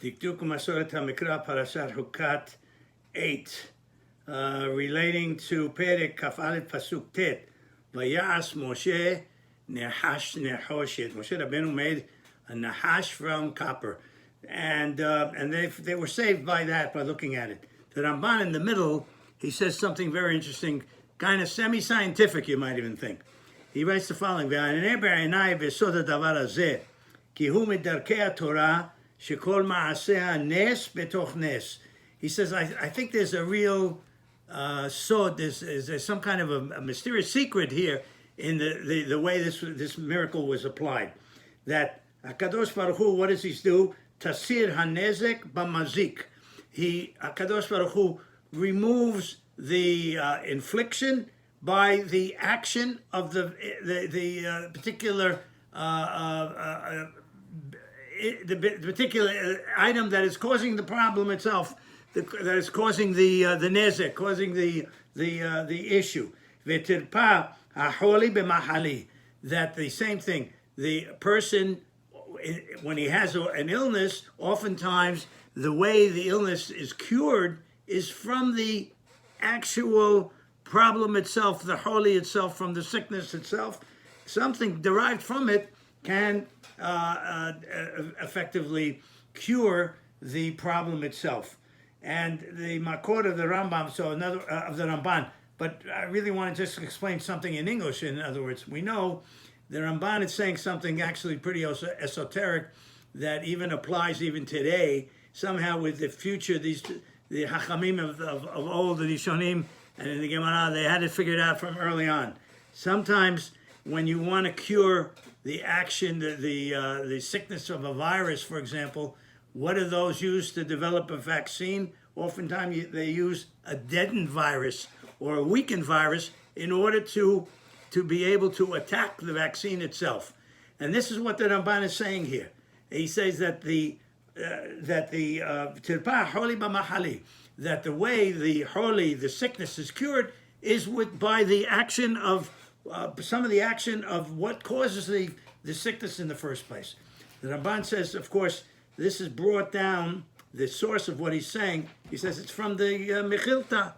Dikduk Masoret HaMikra, Parashat Chukat 8, relating to Perek Kaf Aleph Pasuk Tet. Vayas Moshe Nehash Nehoshet. Moshe Rabbeinu made a Nahash from copper. And they were saved by that, by looking at it. The Ramban in the middle, he says something very interesting, kind of semi-scientific, you might even think. He writes the following, V'aneh b'einai v'sod hadavar hazeh, ki hu midarkei haTorah, shekol ma'aseh nes betoch nes. He says, I think there's a real sod, there's some kind of a mysterious secret here in the way this miracle was applied. That HaKadosh Baruch Hu, what does he do? Tasir hanezek b'mazik. HaKadosh Baruch Hu removes the infliction by the action of the particular item that is causing the problem itself, that is causing the nezek, causing the issue. V'tirpa haholi b'mahali. That the same thing, the person, when he has an illness, oftentimes the way the illness is cured is from the actual problem itself, the holy itself, from the sickness itself. Something derived from it can effectively cure the problem itself. And the makor of the Rambam, so another of the Ramban, but I really want to just explain something in English. In other words, we know the Ramban is saying something actually pretty esoteric that even applies even today. Somehow with the future, the Hachamim of old, the Rishonim, and in the Gemara, they had it figured out from early on. Sometimes when you want to cure the action, the sickness of a virus, for example, what are those used to develop a vaccine? Oftentimes they use a deadened virus or a weakened virus in order to be able to attack the vaccine itself. And this is what the Ramban is saying here. He says that the tirpa holi b'mahali, that the way the sickness is cured is by the action of some of the action of what causes the sickness in the first place. The Ramban says, of course, this is brought down, the source of what he's saying. He says it's from the Mechilta.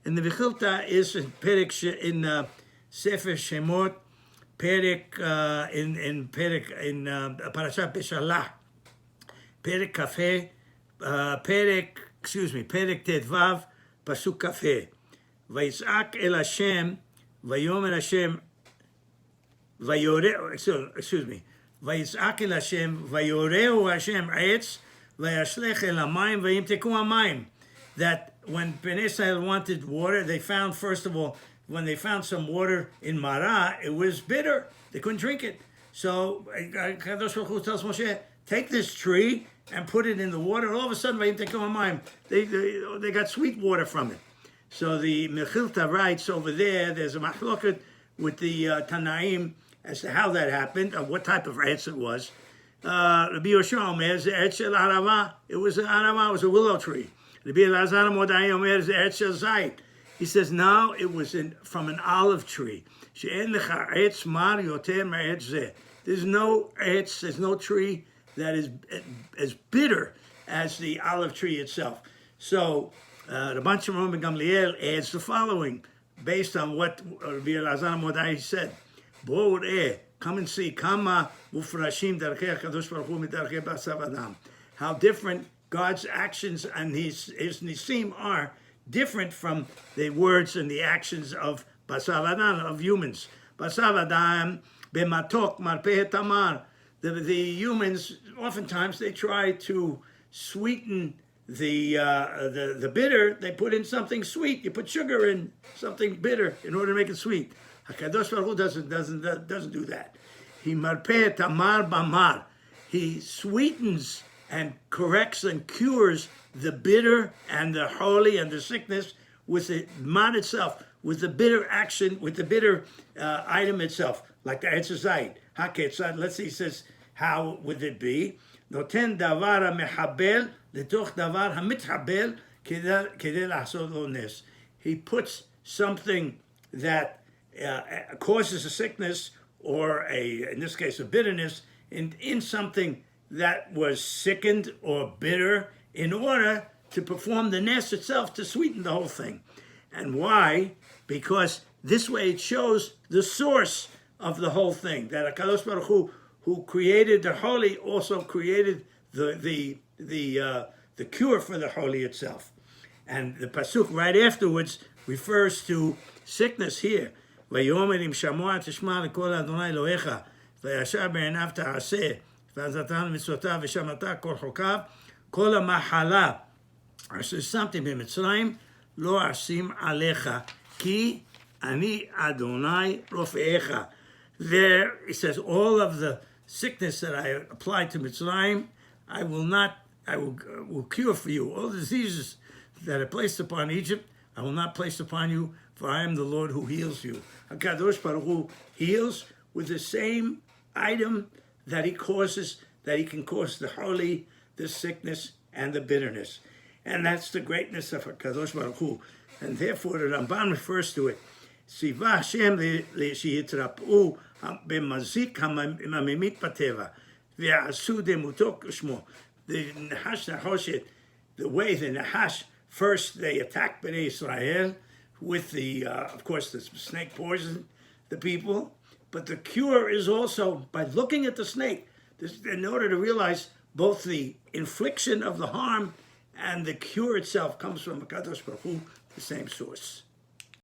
And the Mechilta is in Perek, in Sefer Shemot, Perek, in Parashat Beshalach, Perek Kafeh, Perek Tetvav, Pasuk Kafeh. Vayizak el Hashem, Vayomer Hashem, Vayizak el Hashem, Vayoreu Hashem Eitz, Vayashlech el Hamayim, Vayimteku Hamayim. That when Bnei Israel wanted water, they found, first of all, when they found some water in Marah, it was bitter. They couldn't drink it. So Kadosh Baruch Hu tells Moshe, take this tree and put it in the water. All of a sudden, they got sweet water from it. So the Mechilta writes over there's a machloket with the Tanaim as to how that happened, or what type of eretz it was. Rabbi Yoshua Omer, eretz shel arava. It was an arava, it was a willow tree. Rabbi Elazar Modai Omer, eretz shel zayit. He says, no, it was from an olive tree. There's no etz, there's no tree that is as bitter as the olive tree itself. So Rabban Shimon ben Gamliel adds the following, based on what Rabbi Elazar Modai said. Come and see how different God's actions and his nisim are different from the words and the actions of Basav Adam, of humans. Basav Adam b'matok marpeh tamar. The humans, oftentimes they try to sweeten the bitter. They put in something sweet. You put sugar in something bitter in order to make it sweet. HaKadosh Baruch Hu doesn't do that. He marpeh tamar b'mar. He sweetens and corrects and cures the bitter and the holy and the sickness with the man itself, with the bitter action, with the bitter item itself, like the etzazayit. Haketzad, let's see, he says, how would it be? Noten davar mehabel letoch davar hamithabel kedei la'asod lo nes. He puts something that causes a sickness, or in this case, a bitterness, in something that was sickened or bitter in order to perform the nes itself to sweeten the whole thing. And why? Because this way it shows the source of the whole thing, that HaKadosh Baruch Hu, who created the holy, also created the cure for the holy itself. And the pasuk right afterwards refers to sickness here. ויאמר אם שמוע תשמע לקול אדוני אלוהיך וישר בעיניו תעשה ועזתן מצוותיו ושמעת כל חוקיו כל המחלה אשר שמתי במצרים לא אשים עליך כי אני אדוני רופאיך. There it says all of the sickness that I applied to Mitzrayim I will cure for you. All the diseases that I placed upon Egypt I will not place upon you, for I am the Lord who heals you. HaKadosh Baruch Hu heals with the same item that he can cause the holy, the sickness, and the bitterness. And that's the greatness of HaKadosh Baruch Hu. And therefore the Ramban refers to it. Siva Hashem sheyitrap'u b'mazik hamamimit b'teva ve'asu demuto k'shmo. The Nahash Nahoshet, the way the Nahash, first they attacked Bnei Israel with of course, the snake poisoned the people. But the cure is also by looking at the snake, in order to realize both the infliction of the harm and the cure itself comes from HaKadosh Baruch Hu, the same source.